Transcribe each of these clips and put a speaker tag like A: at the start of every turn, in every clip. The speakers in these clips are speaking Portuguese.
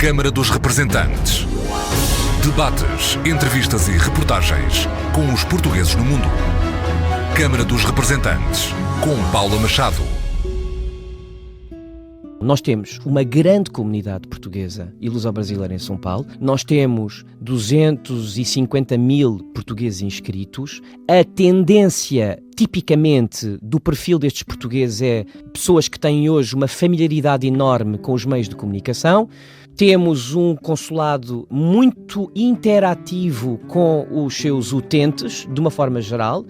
A: Câmara dos Representantes. Debates, entrevistas e reportagens com os portugueses no mundo. Câmara dos Representantes, com Paula Machado.
B: Nós temos uma grande comunidade portuguesa e luso-brasileira em São Paulo. Nós temos 250 mil portugueses inscritos. A tendência, tipicamente, do perfil destes portugueses é pessoas que têm hoje uma familiaridade enorme com os meios de comunicação. Temos um consulado muito interativo com os seus utentes, de uma forma geral,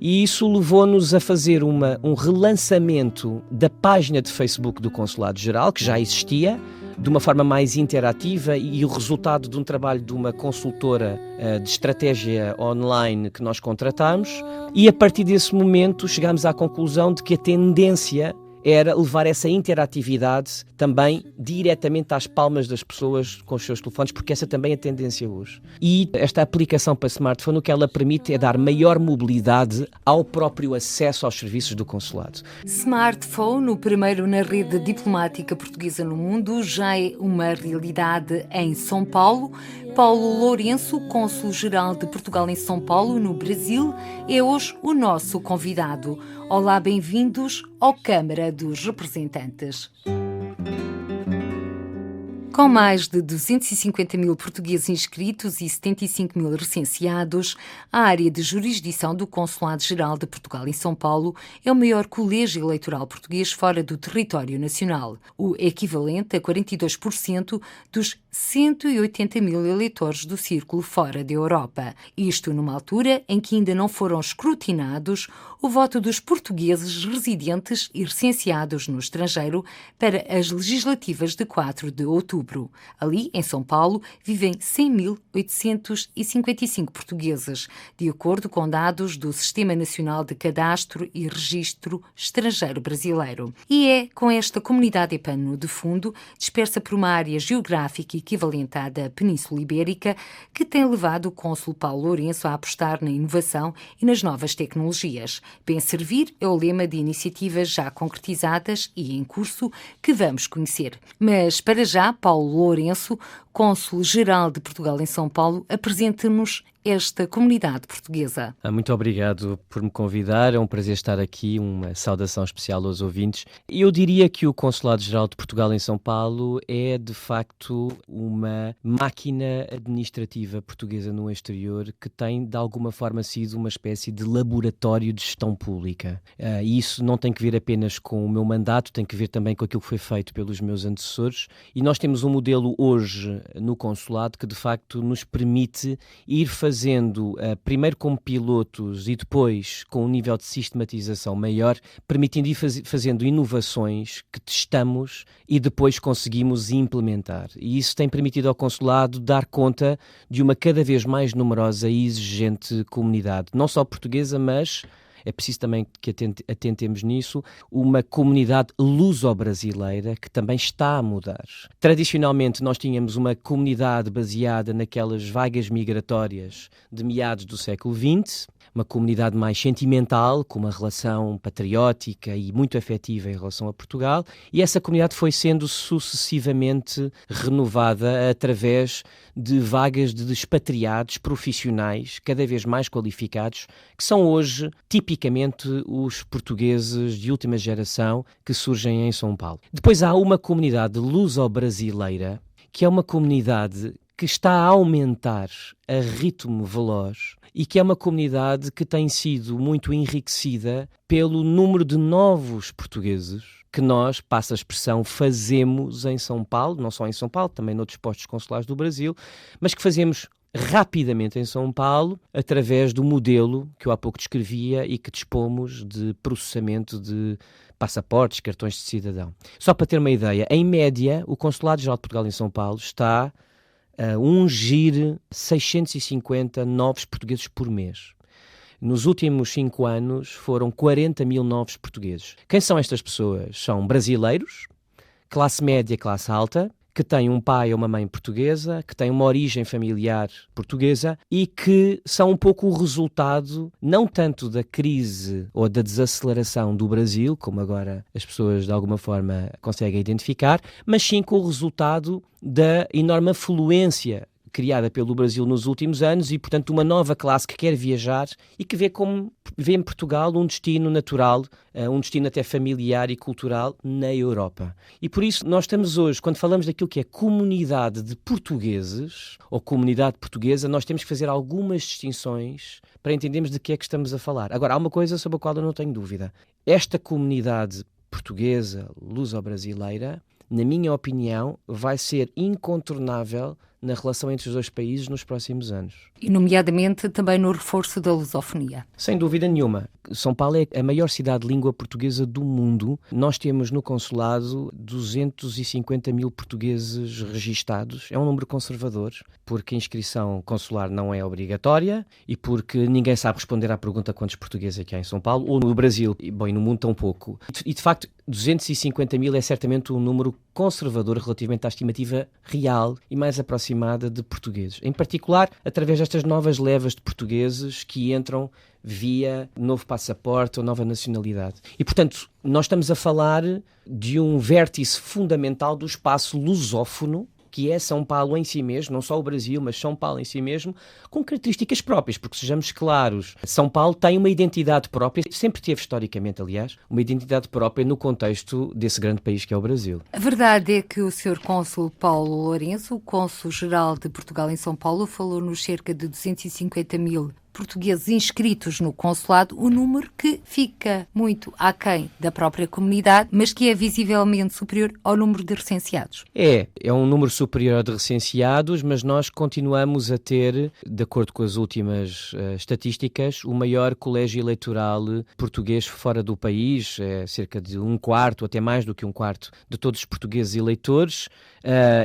B: e isso levou-nos a fazer um relançamento da página de Facebook do Consulado-Geral, que já existia, de uma forma mais interativa, e o resultado de um trabalho de uma consultora de estratégia online que nós contratámos, e a partir desse momento chegámos à conclusão de que a tendência era levar essa interatividade também diretamente às palmas das pessoas com os seus telefones, porque essa também é a tendência hoje. E esta aplicação para smartphone, o que ela permite é dar maior mobilidade ao próprio acesso aos serviços do consulado.
C: Smartphone, o primeiro na rede diplomática portuguesa no mundo, já é uma realidade em São Paulo. Paulo Lourenço, cônsul-geral de Portugal em São Paulo, no Brasil, é hoje o nosso convidado. Olá, bem-vindos ao Câmara dos Representantes. Com mais de 250 mil portugueses inscritos e 75 mil recenseados, a área de jurisdição do Consulado-Geral de Portugal em São Paulo é o maior colégio eleitoral português fora do território nacional, o equivalente a 42% dos 180 mil eleitores do círculo fora da Europa. Isto numa altura em que ainda não foram escrutinados o voto dos portugueses residentes e recenseados no estrangeiro para as legislativas de 4 de outubro. Ali, em São Paulo, vivem 100.855 portugueses, de acordo com dados do Sistema Nacional de Cadastro e Registro Estrangeiro Brasileiro. E é com esta comunidade em pano de fundo, dispersa por uma área geográfica equivalente à da Península Ibérica, que tem levado o cônsul Paulo Lourenço a apostar na inovação e nas novas tecnologias. Bem servir é o lema de iniciativas já concretizadas e em curso que vamos conhecer. Mas, para já, Paulo Lourenço, cônsul-geral de Portugal em São Paulo, apresenta-nos esta comunidade portuguesa.
B: Muito obrigado por me convidar, é um prazer estar aqui, uma saudação especial aos ouvintes. Eu diria que o Consulado-Geral de Portugal em São Paulo é, de facto, uma máquina administrativa portuguesa no exterior que tem, de alguma forma, sido uma espécie de laboratório de gestão pública. E isso não tem que ver apenas com o meu mandato, tem que ver também com aquilo que foi feito pelos meus antecessores. E nós temos um modelo hoje no Consulado que, de facto, nos permite ir fazendo, primeiro como pilotos e depois com um nível de sistematização maior, permitindo ir fazendo inovações que testamos e depois conseguimos implementar. E isso tem permitido ao Consulado dar conta de uma cada vez mais numerosa e exigente comunidade, não só portuguesa, mas é preciso também que atentemos nisso, uma comunidade luso-brasileira que também está a mudar. Tradicionalmente nós tínhamos uma comunidade baseada naquelas vagas migratórias de meados do século XX, uma comunidade mais sentimental, com uma relação patriótica e muito afetiva em relação a Portugal, e essa comunidade foi sendo sucessivamente renovada através de vagas de expatriados profissionais cada vez mais qualificados, que são hoje tipicamente os portugueses de última geração que surgem em São Paulo. Depois há uma comunidade luso-brasileira, que é uma comunidade que está a aumentar a ritmo veloz e que é uma comunidade que tem sido muito enriquecida pelo número de novos portugueses que nós, passa a expressão, fazemos em São Paulo, não só em São Paulo, também noutros postos consulares do Brasil, mas que fazemos rapidamente em São Paulo, através do modelo que eu há pouco descrevia e que dispomos de processamento de passaportes, cartões de cidadão. Só para ter uma ideia, em média, o Consulado-Geral de Portugal em São Paulo está a ungir 650 novos portugueses por mês. Nos últimos 5 anos foram 40 mil novos portugueses. Quem são estas pessoas? São brasileiros, classe média, classe alta, que têm um pai ou uma mãe portuguesa, que têm uma origem familiar portuguesa e que são um pouco o resultado, não tanto da crise ou da desaceleração do Brasil, como agora as pessoas de alguma forma conseguem identificar, mas sim com o resultado da enorme afluência criada pelo Brasil nos últimos anos e, portanto, uma nova classe que quer viajar e que vê em Portugal um destino natural, um destino até familiar e cultural na Europa. E por isso nós estamos hoje, quando falamos daquilo que é comunidade de portugueses ou comunidade portuguesa, nós temos que fazer algumas distinções para entendermos de que é que estamos a falar. Agora, há uma coisa sobre a qual eu não tenho dúvida. Esta comunidade portuguesa, luso-brasileira, na minha opinião, vai ser incontornável na relação entre os dois países nos próximos anos.
C: E, nomeadamente, também no reforço da lusofonia.
B: Sem dúvida nenhuma. São Paulo é a maior cidade de língua portuguesa do mundo. Nós temos no consulado 250 mil portugueses registados. É um número conservador, porque a inscrição consular não é obrigatória e porque ninguém sabe responder à pergunta quantos portugueses é que há em São Paulo, ou no Brasil, e no mundo tão pouco. E, de facto, 250 mil é certamente um número conservador relativamente à estimativa real e mais aproximada de portugueses. Em particular, através destas novas levas de portugueses que entram via novo passaporte ou nova nacionalidade. E, portanto, nós estamos a falar de um vértice fundamental do espaço lusófono, que é São Paulo em si mesmo, não só o Brasil, mas São Paulo em si mesmo, com características próprias, porque sejamos claros, São Paulo tem uma identidade própria, sempre teve historicamente, aliás, uma identidade própria no contexto desse grande país que é o Brasil.
C: A verdade é que o Sr. Cônsul Paulo Lourenço, o Cônsul-Geral de Portugal em São Paulo, falou nos cerca de 250 mil portugueses inscritos no consulado, um número que fica muito aquém da própria comunidade, mas que é visivelmente superior ao número de recenseados.
B: É um número superior ao de recenseados, mas nós continuamos a ter, de acordo com as últimas estatísticas, o maior colégio eleitoral português fora do país, cerca de 1/4, até mais do que 1/4 de todos os portugueses eleitores,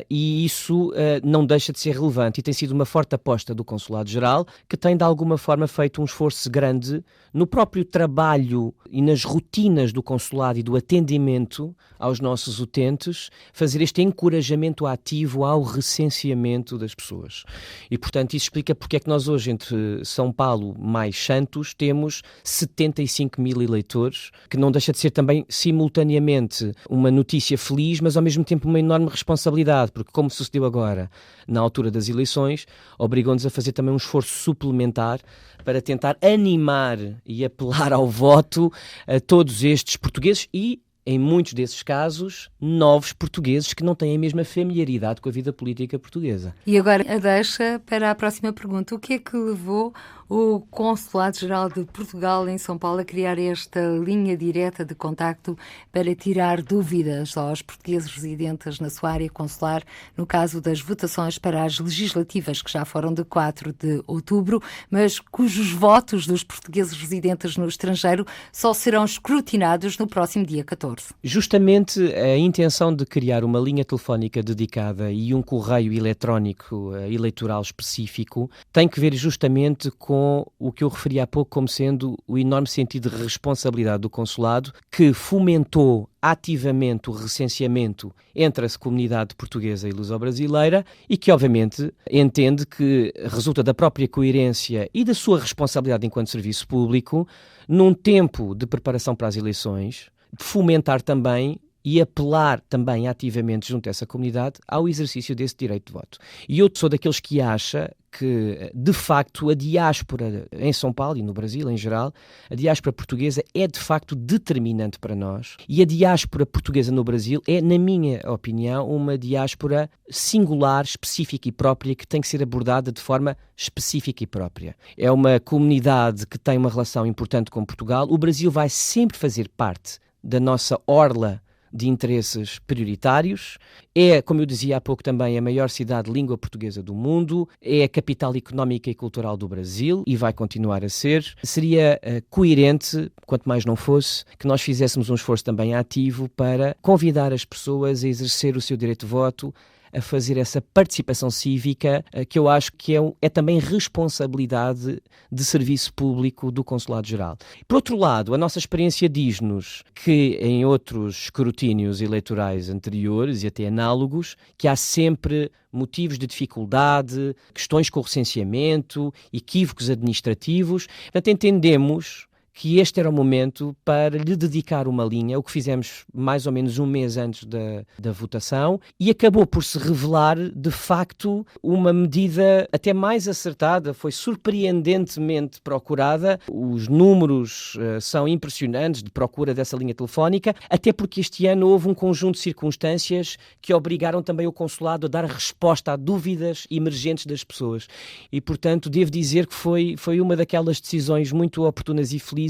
B: e isso não deixa de ser relevante e tem sido uma forte aposta do Consulado-Geral, que tem de alguma forma feito um esforço grande no próprio trabalho e nas rotinas do consulado e do atendimento aos nossos utentes, fazer este encorajamento ativo ao recenseamento das pessoas. E, portanto, isso explica porque é que nós hoje, entre São Paulo mais Santos, temos 75 mil eleitores, que não deixa de ser também, simultaneamente, uma notícia feliz, mas ao mesmo tempo uma enorme responsabilidade, porque, como sucedeu agora, na altura das eleições, obrigou-nos a fazer também um esforço suplementar para tentar animar e apelar ao voto a todos estes portugueses e, em muitos desses casos, novos portugueses que não têm a mesma familiaridade com a vida política portuguesa.
C: E agora a deixa para a próxima pergunta. O que é que levou o Consulado-Geral de Portugal em São Paulo a criar esta linha direta de contacto para tirar dúvidas aos portugueses residentes na sua área consular, no caso das votações para as legislativas, que já foram de 4 de outubro, mas cujos votos dos portugueses residentes no estrangeiro só serão escrutinados no próximo dia 14?
B: Justamente a intenção de criar uma linha telefónica dedicada e um correio eletrónico eleitoral específico tem que ver justamente com o que eu referi há pouco como sendo o enorme sentido de responsabilidade do consulado, que fomentou ativamente o recenseamento entre a comunidade portuguesa e luso-brasileira e que, obviamente, entende que resulta da própria coerência e da sua responsabilidade enquanto serviço público, num tempo de preparação para as eleições, fomentar também e apelar também ativamente junto a essa comunidade ao exercício desse direito de voto. E eu sou daqueles que acha que, de facto, a diáspora em São Paulo e no Brasil em geral, a diáspora portuguesa é, de facto, determinante para nós. E a diáspora portuguesa no Brasil é, na minha opinião, uma diáspora singular, específica e própria, que tem que ser abordada de forma específica e própria. É uma comunidade que tem uma relação importante com Portugal. O Brasil vai sempre fazer parte da nossa orla de interesses prioritários, é, como eu dizia há pouco também, a maior cidade de língua portuguesa do mundo, é a capital económica e cultural do Brasil e vai continuar a ser. Seria coerente, quanto mais não fosse, que nós fizéssemos um esforço também ativo para convidar as pessoas a exercer o seu direito de voto a fazer essa participação cívica, que eu acho que é também responsabilidade de serviço público do Consulado-Geral. Por outro lado, a nossa experiência diz-nos que em outros escrutínios eleitorais anteriores e até análogos, que há sempre motivos de dificuldade, questões com o recenseamento, equívocos administrativos. Portanto, entendemos que este era o momento para lhe dedicar uma linha, o que fizemos mais ou menos um mês antes da votação, e acabou por se revelar, de facto, uma medida até mais acertada, foi surpreendentemente procurada. Os números são impressionantes de procura dessa linha telefónica, até porque este ano houve um conjunto de circunstâncias que obrigaram também o Consulado a dar resposta a dúvidas emergentes das pessoas. E, portanto, devo dizer que foi uma daquelas decisões muito oportunas e felizes.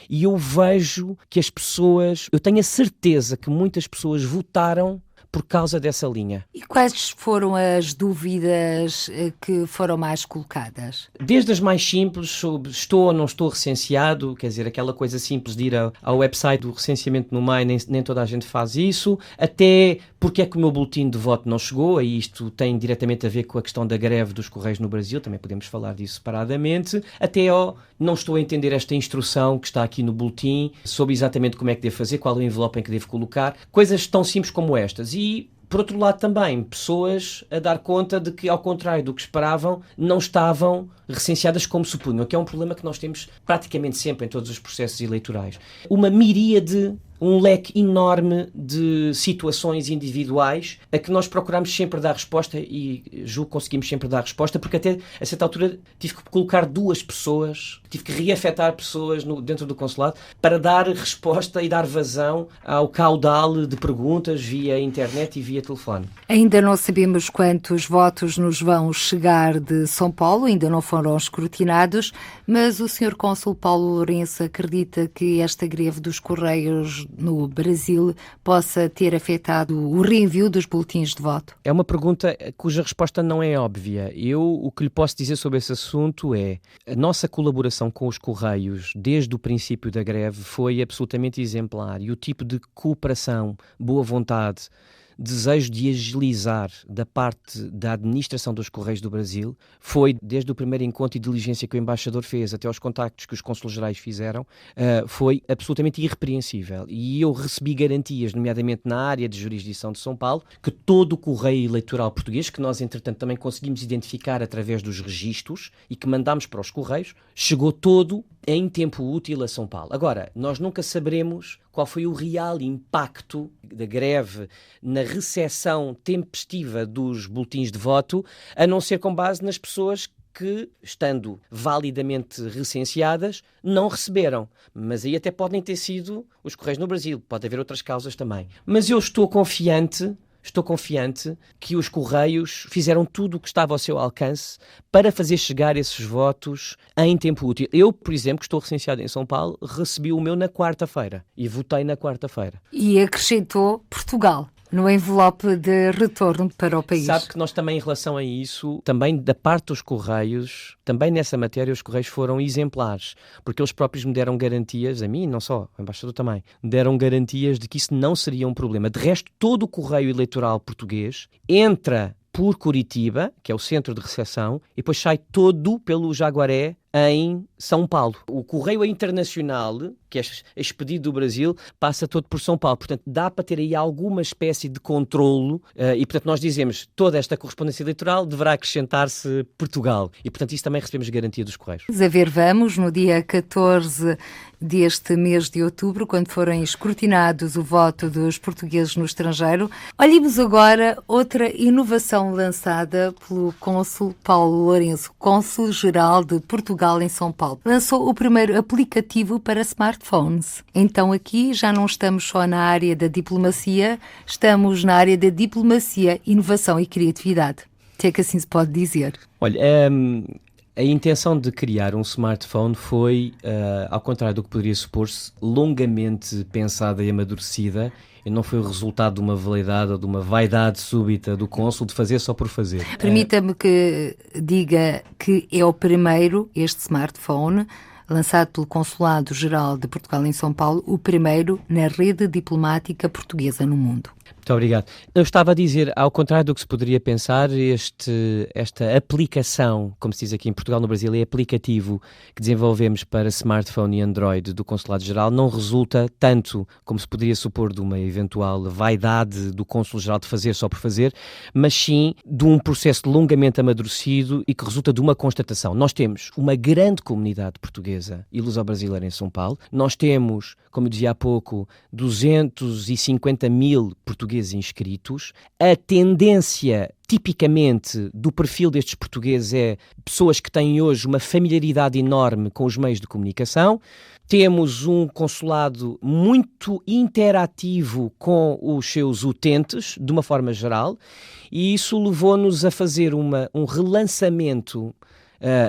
B: E eu vejo que as pessoas, eu tenho a certeza que muitas pessoas votaram por causa dessa linha.
C: E quais foram as dúvidas que foram mais colocadas?
B: Desde as mais simples, sobre estou ou não estou recenseado, quer dizer, aquela coisa simples de ir ao website do recenseamento no MAI, nem toda a gente faz isso, até porque é que o meu boletim de voto não chegou, e isto tem diretamente a ver com a questão da greve dos Correios no Brasil, também podemos falar disso separadamente, até não estou a entender esta instrução que está aqui no boletim, sobre exatamente como é que devo fazer, qual é o envelope em que devo colocar, coisas tão simples como estas. E, por outro lado, também pessoas a dar conta de que, ao contrário do que esperavam, não estavam recenseadas como supunham, que é um problema que nós temos praticamente sempre em todos os processos eleitorais. Uma miríade, um leque enorme de situações individuais a que nós procuramos sempre dar resposta, e julgo que conseguimos sempre dar resposta, porque até a certa altura tive que colocar 2 pessoas, tive que reafetar pessoas dentro do consulado para dar resposta e dar vazão ao caudal de perguntas via internet e via telefone.
C: Ainda não sabemos quantos votos nos vão chegar de São Paulo, ainda não foram escrutinados, mas o Sr. Cônsul Paulo Lourenço acredita que esta greve dos Correios no Brasil possa ter afetado o reenvio dos boletins de voto?
B: É uma pergunta cuja resposta não é óbvia. O que lhe posso dizer sobre esse assunto é a nossa colaboração com os Correios desde o princípio da greve foi absolutamente exemplar, e o tipo de cooperação, boa vontade, desejo de agilizar da parte da administração dos Correios do Brasil foi, desde o primeiro encontro e diligência que o embaixador fez até aos contactos que os cônsules gerais fizeram, foi absolutamente irrepreensível. E eu recebi garantias, nomeadamente na área de jurisdição de São Paulo, que todo o correio eleitoral português, que nós entretanto também conseguimos identificar através dos registros e que mandámos para os Correios, chegou todo em tempo útil a São Paulo. Agora, nós nunca saberemos qual foi o real impacto da greve na recepção tempestiva dos boletins de voto, a não ser com base nas pessoas que, estando validamente recenseadas, não receberam. Mas aí até podem ter sido os Correios no Brasil, pode haver outras causas também. Mas eu estou confiante que os Correios fizeram tudo o que estava ao seu alcance para fazer chegar esses votos em tempo útil. Eu, por exemplo, que estou recenseado em São Paulo, recebi o meu na quarta-feira e votei na quarta-feira.
C: E acrescentou Portugal no envelope de retorno para o país.
B: Sabe que nós também, em relação a isso, também da parte dos Correios, também nessa matéria os Correios foram exemplares, porque eles próprios me deram garantias, a mim, não só, o embaixador também, deram garantias de que isso não seria um problema. De resto, todo o correio eleitoral português entra por Curitiba, que é o centro de recepção, e depois sai todo pelo Jaguaré em São Paulo. O correio internacional, que é expedido do Brasil, passa todo por São Paulo. Portanto, dá para ter aí alguma espécie de controlo e, portanto, nós dizemos toda esta correspondência eleitoral deverá acrescentar-se Portugal. E, portanto, isso também recebemos garantia dos Correios.
C: A ver, vamos, no dia 14 deste mês de outubro, quando forem escrutinados o voto dos portugueses no estrangeiro. Olhemos agora outra inovação lançada pelo cônsul Paulo Lourenço, cônsul-geral de Portugal em São Paulo. Lançou o primeiro aplicativo para smartphones. Então aqui já não estamos só na área da diplomacia, estamos na área da diplomacia, inovação e criatividade. Se é que assim se pode dizer.
B: Olha, a intenção de criar um smartphone foi, ao contrário do que poderia supor-se, longamente pensada e amadurecida, e não foi o resultado de uma veleidade ou de uma vaidade súbita do cônsul de fazer só por fazer.
C: Permita-me que diga que é o primeiro, este smartphone, lançado pelo Consulado-Geral de Portugal em São Paulo, o primeiro na rede diplomática portuguesa no mundo.
B: Muito obrigado. Eu estava a dizer, ao contrário do que se poderia pensar, esta aplicação, como se diz aqui em Portugal, no Brasil, é aplicativo que desenvolvemos para smartphone e Android do Consulado-Geral, não resulta tanto, como se poderia supor, de uma eventual vaidade do Cônsul-Geral de fazer só por fazer, mas sim de um processo longamente amadurecido e que resulta de uma constatação. Nós temos uma grande comunidade portuguesa e luso-brasileira em São Paulo, nós temos, como eu dizia há pouco, 250 mil portugueses inscritos. A tendência, tipicamente, do perfil destes portugueses é pessoas que têm hoje uma familiaridade enorme com os meios de comunicação. Temos um consulado muito interativo com os seus utentes, de uma forma geral, e isso levou-nos a fazer um relançamento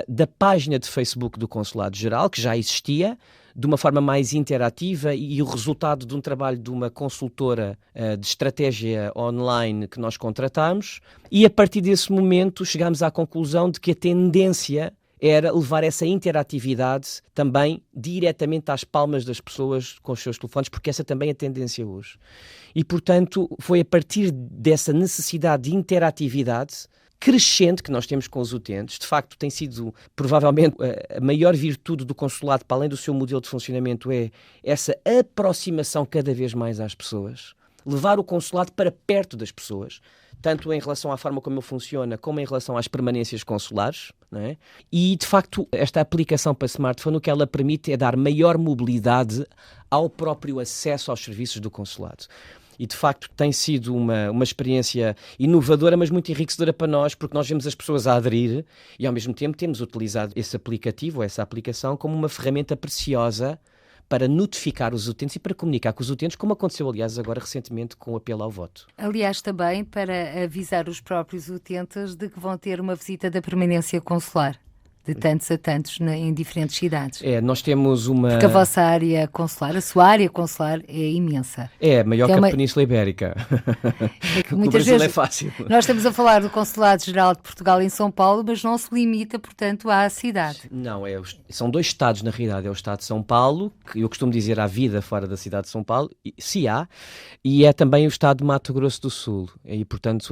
B: da página de Facebook do Consulado-Geral, que já existia, de uma forma mais interativa, e o resultado de um trabalho de uma consultora de estratégia online que nós contratámos, e a partir desse momento chegámos à conclusão de que a tendência era levar essa interatividade também diretamente às palmas das pessoas com os seus telefones, porque essa também é a tendência hoje. E, portanto, foi a partir dessa necessidade de interatividade crescente que nós temos com os utentes. De facto, tem sido provavelmente a maior virtude do consulado, para além do seu modelo de funcionamento, é essa aproximação cada vez mais às pessoas. Levar o consulado para perto das pessoas, tanto em relação à forma como ele funciona, como em relação às permanências consulares, não é? E, de facto, esta aplicação para smartphone, o que ela permite é dar maior mobilidade ao próprio acesso aos serviços do consulado. E, de facto, tem sido uma experiência inovadora, mas muito enriquecedora para nós, porque nós vemos as pessoas a aderir e, ao mesmo tempo, temos utilizado esse aplicativo, essa aplicação, como uma ferramenta preciosa para notificar os utentes e para comunicar com os utentes, como aconteceu, aliás, agora recentemente com o apelo ao voto.
C: Aliás, também para avisar os próprios utentes de que vão ter uma visita da permanência consular. De tantos a tantos em diferentes cidades.
B: Nós temos uma...
C: Porque a vossa área consular, a sua área consular é imensa.
B: É, maior que a Península Ibérica.
C: É que muitas vezes é fácil. Nós estamos a falar do Consulado-Geral de Portugal em São Paulo, mas não se limita, portanto, à cidade.
B: Não, são dois estados, na realidade. É o estado de São Paulo, que eu costumo dizer há vida fora da cidade de São Paulo, se há, e é também o estado de Mato Grosso do Sul. E, portanto,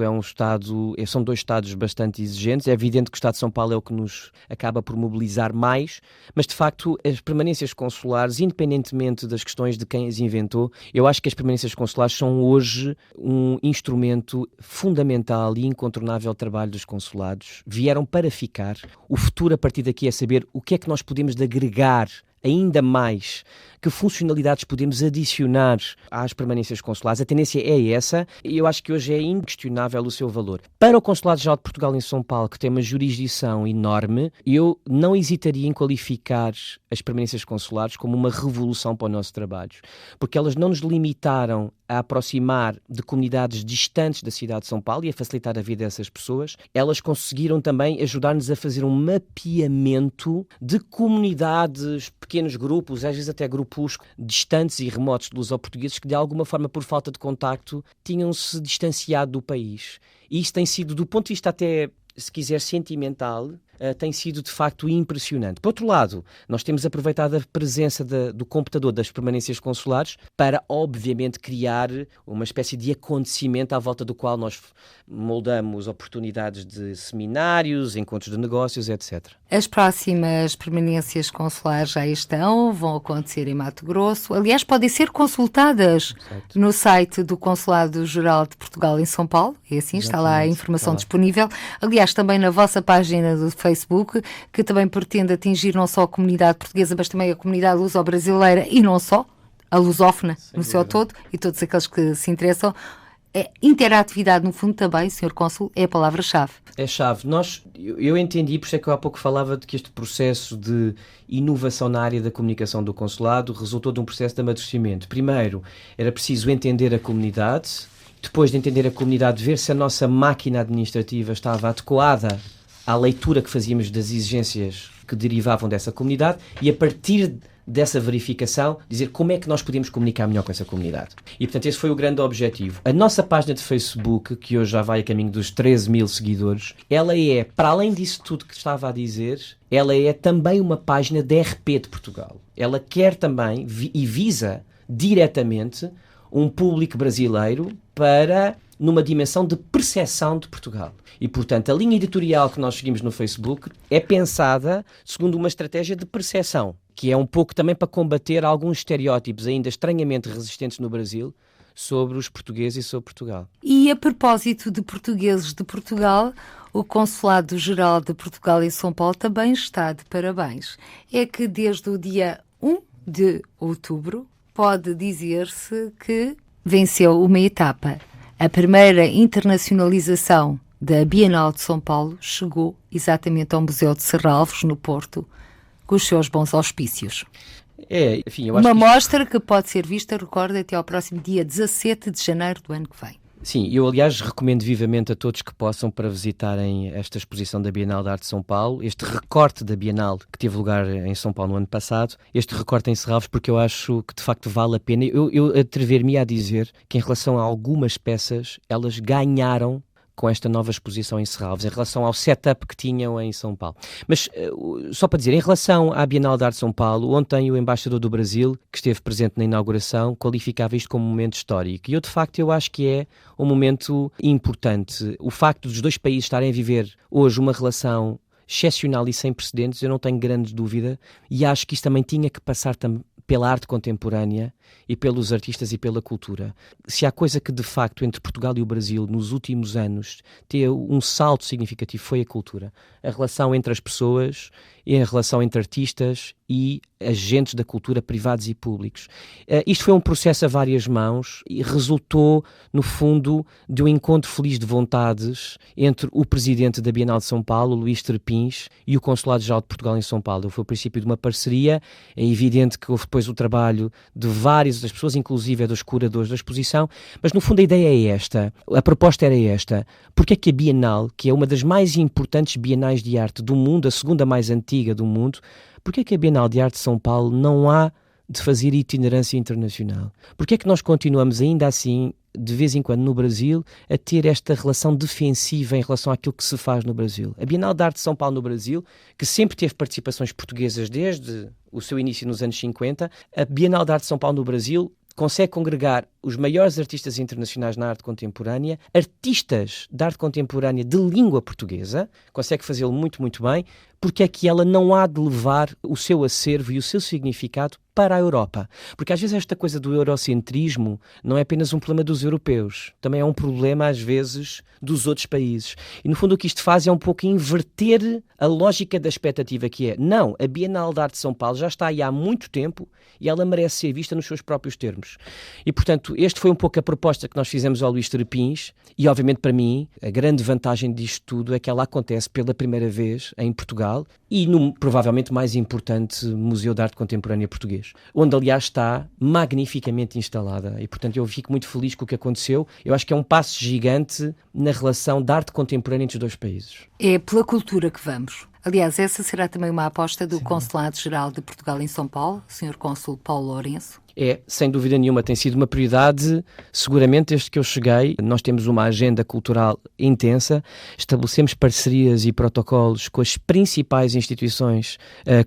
B: são dois estados bastante exigentes. É evidente que o estado de São Paulo é o que nos acaba por mobilizar mais, mas de facto as permanências consulares, independentemente das questões de quem as inventou, eu acho que as permanências consulares são hoje um instrumento fundamental e incontornável ao trabalho dos consulados. Vieram para ficar. O futuro a partir daqui é saber o que é que nós podemos agregar ainda mais, que funcionalidades podemos adicionar às permanências consulares. A tendência é essa e eu acho que hoje é inquestionável o seu valor. Para o Consulado-Geral de Portugal em São Paulo, que tem uma jurisdição enorme, eu não hesitaria em qualificar as permanências consulares como uma revolução para o nosso trabalho, porque elas não nos limitaram a aproximar de comunidades distantes da cidade de São Paulo e a facilitar a vida dessas pessoas, elas conseguiram também ajudar-nos a fazer um mapeamento de comunidades, pequenos grupos, às vezes até grupos distantes e remotos de luso-portugueses que de alguma forma, por falta de contacto, tinham-se distanciado do país. E isso tem sido, do ponto de vista até, se quiser, sentimental, tem sido de facto impressionante. Por outro lado, nós temos aproveitado a presença do computador das permanências consulares para, obviamente, criar uma espécie de acontecimento à volta do qual nós moldamos oportunidades de seminários, encontros de negócios, etc.
C: As próximas permanências consulares já estão, vão acontecer em Mato Grosso. Aliás, podem ser consultadas no site do Consulado-Geral de Portugal em São Paulo. É assim, está lá a informação disponível. Aliás, também na vossa página do Facebook, que também pretende atingir não só a comunidade portuguesa, mas também a comunidade luso-brasileira e não só, a lusófona no seu todo, e todos aqueles que se interessam. Interatividade, no fundo, também, Sr. Cônsul, é a palavra-chave.
B: É chave. Eu entendi, por isso é que eu há pouco falava de que este processo de inovação na área da comunicação do consulado resultou de um processo de amadurecimento. Primeiro, era preciso entender a comunidade, depois de entender a comunidade, ver se a nossa máquina administrativa estava adequada à leitura que fazíamos das exigências que derivavam dessa comunidade e, a partir dessa verificação, dizer como é que nós podíamos comunicar melhor com essa comunidade. E, portanto, esse foi o grande objetivo. A nossa página de Facebook, que hoje já vai a caminho dos 13 mil seguidores, ela é, para além disso tudo que estava a dizer, ela é também uma página de RP de Portugal. Ela quer também e visa diretamente um público brasileiro para numa dimensão de percepção de Portugal. E, portanto, a linha editorial que nós seguimos no Facebook é pensada segundo uma estratégia de percepção, que é um pouco também para combater alguns estereótipos ainda estranhamente resistentes no Brasil sobre os portugueses e sobre Portugal.
C: E a propósito de portugueses de Portugal, o Consulado-Geral de Portugal em São Paulo também está de parabéns. É que desde o dia 1 de outubro pode dizer-se que venceu uma etapa. A primeira internacionalização da Bienal de São Paulo chegou exatamente ao Museu de Serralves, no Porto, com os seus bons auspícios.
B: Enfim, eu acho
C: uma mostra que pode ser vista, recorda, até ao próximo dia 17 de janeiro do ano que vem.
B: Sim, eu aliás recomendo vivamente a todos que possam para visitarem esta exposição da Bienal de Arte de São Paulo, este recorte da Bienal que teve lugar em São Paulo no ano passado, este recorte em Serralves, porque eu acho que de facto vale a pena. Eu atrever-me a dizer que em relação a algumas peças, elas ganharam com esta nova exposição em Serralves, em relação ao setup que tinham em São Paulo. Mas, só para dizer, em relação à Bienal de Arte de São Paulo, ontem o embaixador do Brasil, que esteve presente na inauguração, qualificava isto como um momento histórico. E eu, de facto, eu acho que é um momento importante. O facto dos dois países estarem a viver hoje uma relação excepcional e sem precedentes, eu não tenho grande dúvida, e acho que isto também tinha que passar pela arte contemporânea e pelos artistas e pela cultura. Se há coisa que de facto entre Portugal e o Brasil nos últimos anos teve um salto significativo foi a cultura. A relação entre as pessoas e a relação entre artistas e agentes da cultura privados e públicos. Isto foi um processo a várias mãos e resultou, no fundo, de um encontro feliz de vontades entre o presidente da Bienal de São Paulo, Luís Terpins, e o Consulado-Geral de Portugal em São Paulo. Foi o princípio de uma parceria. É evidente que houve depois o trabalho de várias outras pessoas, inclusive dos curadores da exposição, mas no fundo a ideia é esta, a proposta era esta. Porque é que a Bienal, que é uma das mais importantes bienais de arte do mundo, a segunda mais antiga do mundo, porque é que a Bienal de Arte de São Paulo não há de fazer itinerância internacional? Porque é que nós continuamos ainda assim, de vez em quando no Brasil, a ter esta relação defensiva em relação àquilo que se faz no Brasil? A Bienal de Arte de São Paulo no Brasil, que sempre teve participações portuguesas desde o seu início nos anos 50, a Bienal de Arte de São Paulo no Brasil consegue congregar os maiores artistas internacionais na arte contemporânea, artistas da arte contemporânea de língua portuguesa, consegue fazê-lo muito, muito bem, porque é que ela não há de levar o seu acervo e o seu significado para a Europa. Porque às vezes esta coisa do eurocentrismo não é apenas um problema dos europeus, também é um problema às vezes dos outros países. E no fundo o que isto faz é um pouco inverter a lógica da expectativa, que é, não, a Bienal de Arte de São Paulo já está aí há muito tempo e ela merece ser vista nos seus próprios termos. E portanto, este foi um pouco a proposta que nós fizemos ao Luís Terpins e obviamente para mim a grande vantagem disto tudo é que ela acontece pela primeira vez em Portugal e no provavelmente mais importante Museu de Arte Contemporânea português, onde aliás está magnificamente instalada e portanto eu fico muito feliz com o que aconteceu. Eu acho que é um passo gigante na relação da arte contemporânea entre os dois países.
C: É pela cultura que vamos. Aliás, essa será também uma aposta do Consulado-Geral de Portugal em São Paulo, Sr. Cônsul Paulo Lourenço.
B: É, sem dúvida nenhuma, tem sido uma prioridade, seguramente desde que eu cheguei. Nós temos uma agenda cultural intensa, estabelecemos parcerias e protocolos com as principais instituições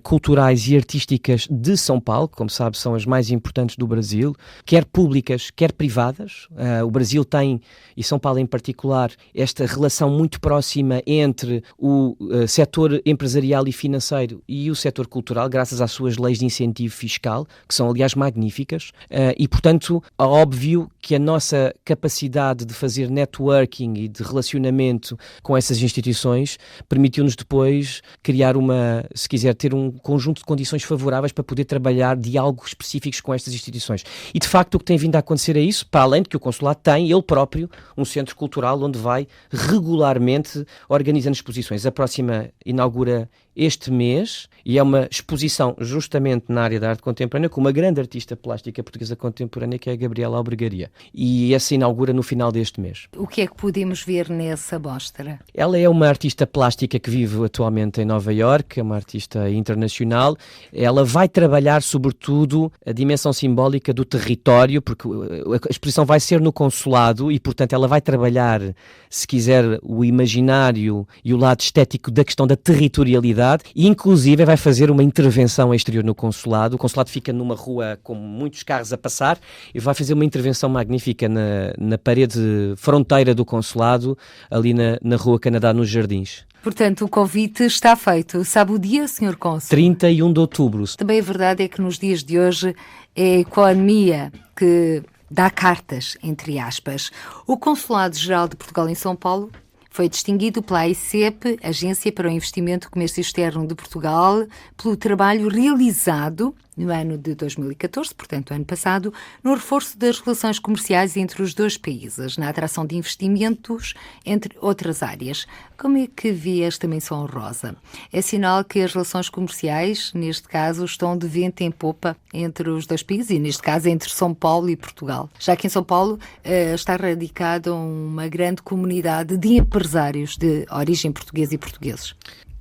B: culturais e artísticas de São Paulo, que, como sabe, são as mais importantes do Brasil, quer públicas, quer privadas. O Brasil tem, e São Paulo em particular, esta relação muito próxima entre o setor empresarial e financeiro e o setor cultural, graças às suas leis de incentivo fiscal, que são, aliás, magníficas. E, portanto, é óbvio que a nossa capacidade de fazer networking e de relacionamento com essas instituições permitiu-nos depois criar se quiser, ter um conjunto de condições favoráveis para poder trabalhar diálogos específicos com estas instituições. E, de facto, o que tem vindo a acontecer é isso, para além de que o Consulado tem, ele próprio, um centro cultural onde vai regularmente organizando exposições. A próxima inaugura este mês e é uma exposição justamente na área da arte contemporânea com uma grande artista plástica portuguesa contemporânea que é a Gabriela Albergaria e essa inaugura no final deste mês.
C: O que é que podemos ver nessa mostra?
B: Ela é uma artista plástica que vive atualmente em Nova Iorque, é uma artista internacional. Ela vai trabalhar sobretudo a dimensão simbólica do território, porque a exposição vai ser no consulado e portanto ela vai trabalhar, se quiser, o imaginário e o lado estético da questão da territorialidade possibilidade e inclusive vai fazer uma intervenção exterior no consulado. O consulado fica numa rua com muitos carros a passar e vai fazer uma intervenção magnífica na parede fronteira do consulado, ali na Rua Canadá, nos Jardins.
C: Portanto, o convite está feito. Sabe o dia, Sr. Cônsul?
B: 31 de outubro.
C: Também a verdade é que nos dias de hoje é a economia que dá cartas, entre aspas. O Consulado-Geral de Portugal em São Paulo foi distinguido pela AICEP, Agência para o Investimento e Comércio Externo de Portugal, pelo trabalho realizado no ano de 2014, portanto, ano passado, no reforço das relações comerciais entre os dois países, na atração de investimentos, entre outras áreas. Como é que vê esta menção honrosa? É sinal que as relações comerciais, neste caso, estão de vento em popa entre os dois países, e neste caso entre São Paulo e Portugal, já que em São Paulo está radicada uma grande comunidade de empresários de origem portuguesa e portugueses.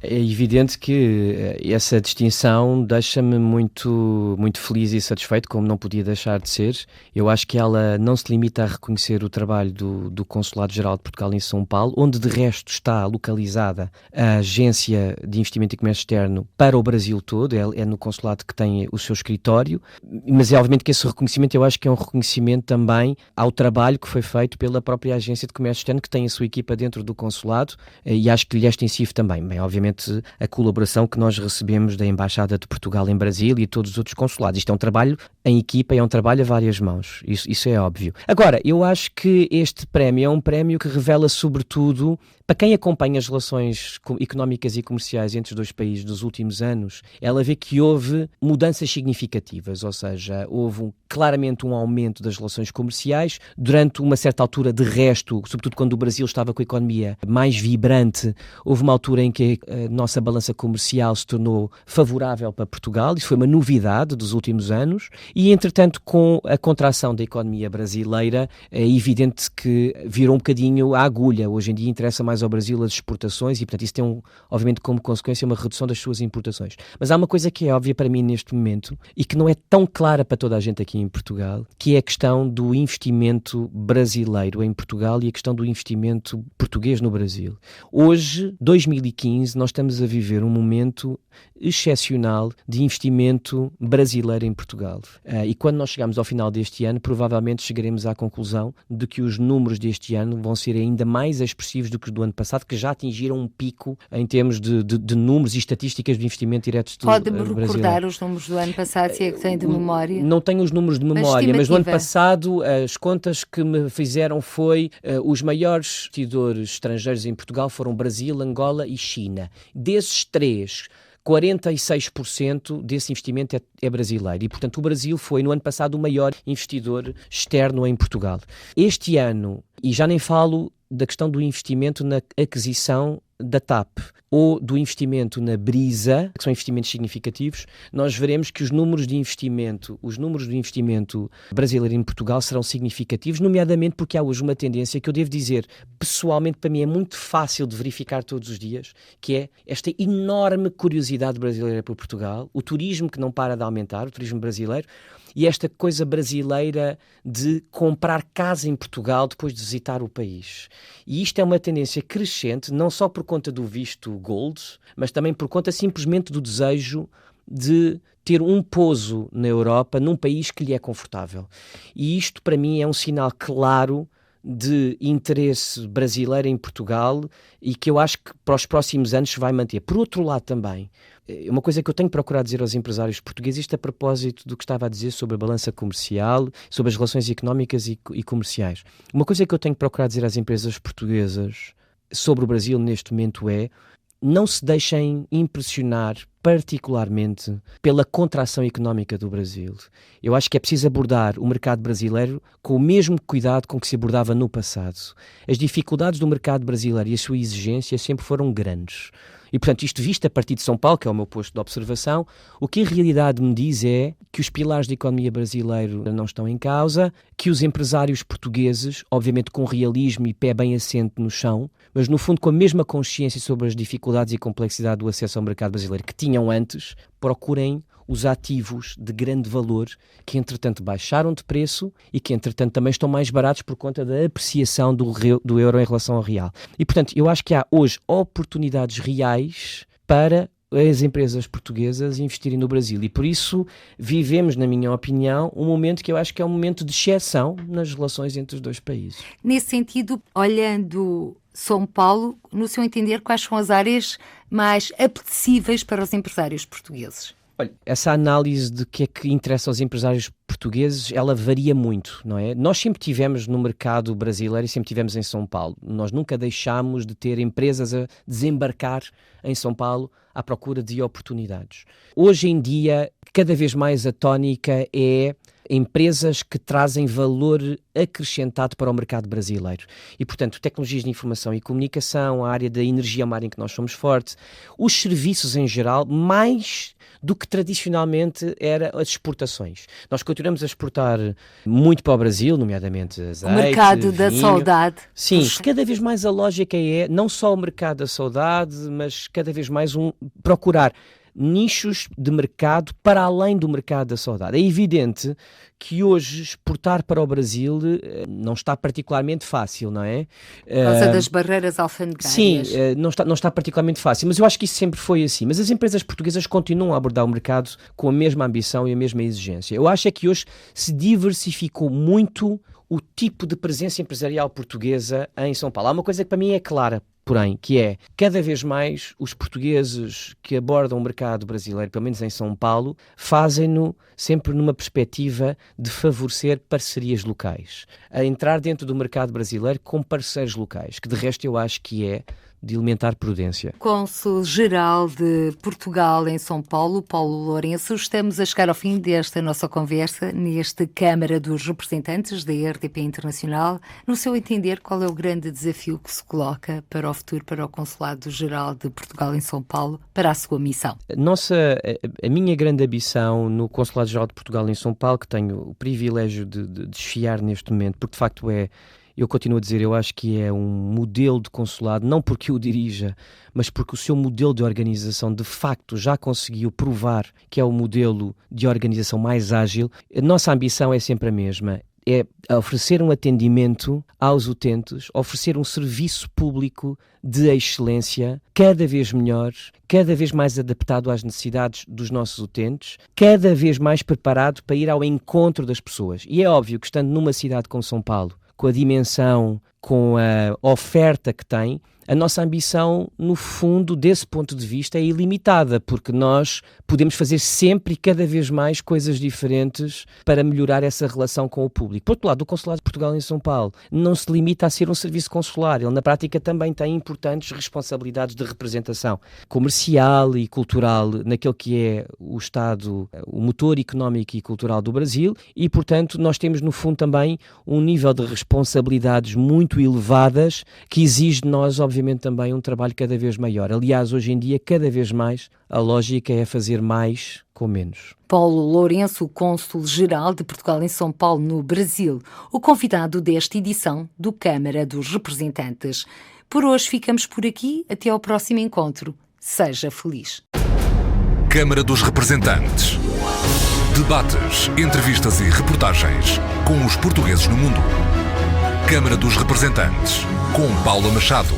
B: É evidente que essa distinção deixa-me muito, muito feliz e satisfeito, como não podia deixar de ser. Eu acho que ela não se limita a reconhecer o trabalho do Consulado-Geral de Portugal em São Paulo, onde de resto está localizada a Agência de Investimento e Comércio Externo para o Brasil todo, é no consulado que tem o seu escritório, mas é obviamente que esse reconhecimento, eu acho que é um reconhecimento também ao trabalho que foi feito pela própria Agência de Comércio Externo, que tem a sua equipa dentro do consulado, e acho que lhe é extensivo também. Bem, obviamente a colaboração que nós recebemos da Embaixada de Portugal em Brasília e todos os outros consulados. Isto é um trabalho em equipa, é um trabalho a várias mãos, isso é óbvio. Agora, eu acho que este prémio é um prémio que revela sobretudo, para quem acompanha as relações económicas e comerciais entre os dois países dos últimos anos, ela vê que houve mudanças significativas, ou seja, houve claramente um aumento das relações comerciais durante uma certa altura. De resto, sobretudo quando o Brasil estava com a economia mais vibrante, houve uma altura em que a nossa balança comercial se tornou favorável para Portugal. Isso foi uma novidade dos últimos anos e, entretanto, com a contração da economia brasileira, é evidente que virou um bocadinho a agulha. Hoje em dia interessa mais ao Brasil as exportações e, portanto, isso tem, obviamente, como consequência uma redução das suas importações. Mas há uma coisa que é óbvia para mim neste momento e que não é tão clara para toda a gente aqui em Portugal, que é a questão do investimento brasileiro em Portugal e a questão do investimento português no Brasil. Hoje, 2015, nós estamos a viver um momento excepcional de investimento brasileiro em Portugal. E quando nós chegamos ao final deste ano, provavelmente chegaremos à conclusão de que os números deste ano vão ser ainda mais expressivos do que os do ano passado, que já atingiram um pico em termos de números e estatísticas de investimento direto
C: Pode-me
B: brasileiro.
C: recordar os números do ano passado, se é que tem de memória?
B: Não tenho os números de memória, mas no ano passado as contas que me fizeram foi os maiores investidores estrangeiros em Portugal foram Brasil, Angola e China. Desses três, 46% desse investimento é brasileiro e, portanto, o Brasil foi, no ano passado, o maior investidor externo em Portugal. Este ano, e já nem falo da questão do investimento na aquisição da TAP ou do investimento na Brisa, que são investimentos significativos, nós veremos que os números do investimento brasileiro em Portugal serão significativos, nomeadamente porque há hoje uma tendência que eu devo dizer, pessoalmente, para mim é muito fácil de verificar todos os dias, que é esta enorme curiosidade brasileira por Portugal, o turismo que não para de aumentar, o turismo brasileiro, e esta coisa brasileira de comprar casa em Portugal depois de visitar o país. E isto é uma tendência crescente, não só por conta do visto Gold, mas também por conta simplesmente do desejo de ter um pouso na Europa, num país que lhe é confortável. E isto, para mim, é um sinal claro de interesse brasileiro em Portugal e que eu acho que para os próximos anos se vai manter. Por outro lado também, uma coisa que eu tenho procurado dizer aos empresários portugueses, isto a propósito do que estava a dizer sobre a balança comercial, sobre as relações económicas e comerciais. Uma coisa que eu tenho procurado dizer às empresas portuguesas sobre o Brasil neste momento é: não se deixem impressionar particularmente pela contração económica do Brasil. Eu acho que é preciso abordar o mercado brasileiro com o mesmo cuidado com que se abordava no passado. As dificuldades do mercado brasileiro e a sua exigência sempre foram grandes. E, portanto, isto visto a partir de São Paulo, que é o meu posto de observação, o que a realidade me diz é que os pilares da economia brasileira não estão em causa, que os empresários portugueses, obviamente com realismo e pé bem assente no chão, mas no fundo com a mesma consciência sobre as dificuldades e complexidade do acesso ao mercado brasileiro que tinham antes, procurem os ativos de grande valor que, entretanto, baixaram de preço e que, entretanto, também estão mais baratos por conta da apreciação do euro em relação ao real. E, portanto, eu acho que há hoje oportunidades reais para as empresas portuguesas investirem no Brasil. E por isso vivemos, na minha opinião, um momento que eu acho que é um momento de exceção nas relações entre os dois países.
C: Nesse sentido, olhando São Paulo, no seu entender, quais são as áreas mais apetecíveis para os empresários portugueses?
B: Olha, essa análise de que é que interessa aos empresários portugueses, ela varia muito, não é? Nós sempre tivemos no mercado brasileiro e sempre tivemos em São Paulo. Nós nunca deixámos de ter empresas a desembarcar em São Paulo à procura de oportunidades. Hoje em dia, cada vez mais a tónica é empresas que trazem valor acrescentado para o mercado brasileiro. E, portanto, tecnologias de informação e comunicação, a área da energia é uma área em que nós somos fortes, os serviços em geral, mais do que tradicionalmente era as exportações. Nós continuamos a exportar muito para o Brasil, nomeadamente azeite,
C: o mercado da
B: vinho.
C: saudade.
B: Sim, cada vez mais a lógica é não só o mercado da saudade, mas cada vez mais procurar nichos de mercado para além do mercado da saudade. É evidente que hoje exportar para o Brasil não está particularmente fácil, não é?
C: Por causa das barreiras alfandegárias.
B: Sim, não está particularmente fácil, mas eu acho que isso sempre foi assim. Mas as empresas portuguesas continuam a abordar o mercado com a mesma ambição e a mesma exigência. Eu acho é que hoje se diversificou muito o tipo de presença empresarial portuguesa em São Paulo. Há uma coisa que para mim é clara, porém, que é, cada vez mais os portugueses que abordam o mercado brasileiro, pelo menos em São Paulo, fazem-no sempre numa perspectiva de favorecer parcerias locais, a entrar dentro do mercado brasileiro com parceiros locais, que de resto eu acho que é de elementar prudência.
C: Cônsul-Geral de Portugal em São Paulo, Paulo Lourenço, estamos a chegar ao fim desta nossa conversa neste Câmara dos Representantes da RDP Internacional. No seu entender, qual é o grande desafio que se coloca para o futuro, para o Consulado-Geral de Portugal em São Paulo, para a sua missão?
B: A minha grande ambição no Consulado-Geral de Portugal em São Paulo, que tenho o privilégio de desfiar neste momento, porque de facto eu continuo a dizer, eu acho que é um modelo de consulado, não porque eu o dirija, mas porque o seu modelo de organização de facto já conseguiu provar que é o modelo de organização mais ágil. A nossa ambição é sempre a mesma, é oferecer um atendimento aos utentes, oferecer um serviço público de excelência, cada vez melhor, cada vez mais adaptado às necessidades dos nossos utentes, cada vez mais preparado para ir ao encontro das pessoas. E é óbvio que estando numa cidade como São Paulo, com a dimensão, com a oferta que tem, a nossa ambição, no fundo, desse ponto de vista, é ilimitada, porque nós podemos fazer sempre e cada vez mais coisas diferentes para melhorar essa relação com o público. Por outro lado, o Consulado de Portugal em São Paulo não se limita a ser um serviço consular, ele na prática também tem importantes responsabilidades de representação comercial e cultural naquele que é o Estado, o motor económico e cultural do Brasil, e portanto nós temos no fundo também um nível de responsabilidades muito elevadas que exige de nós, obviamente, também um trabalho cada vez maior. Aliás, hoje em dia, cada vez mais, a lógica é fazer mais com menos.
C: Paulo Lourenço, Cônsul-Geral de Portugal em São Paulo, no Brasil, o convidado desta edição do Câmara dos Representantes. Por hoje ficamos por aqui, até ao próximo encontro. Seja feliz.
A: Câmara dos Representantes. Debates, entrevistas e reportagens com os portugueses no mundo. Câmara dos Representantes, com Paula Machado.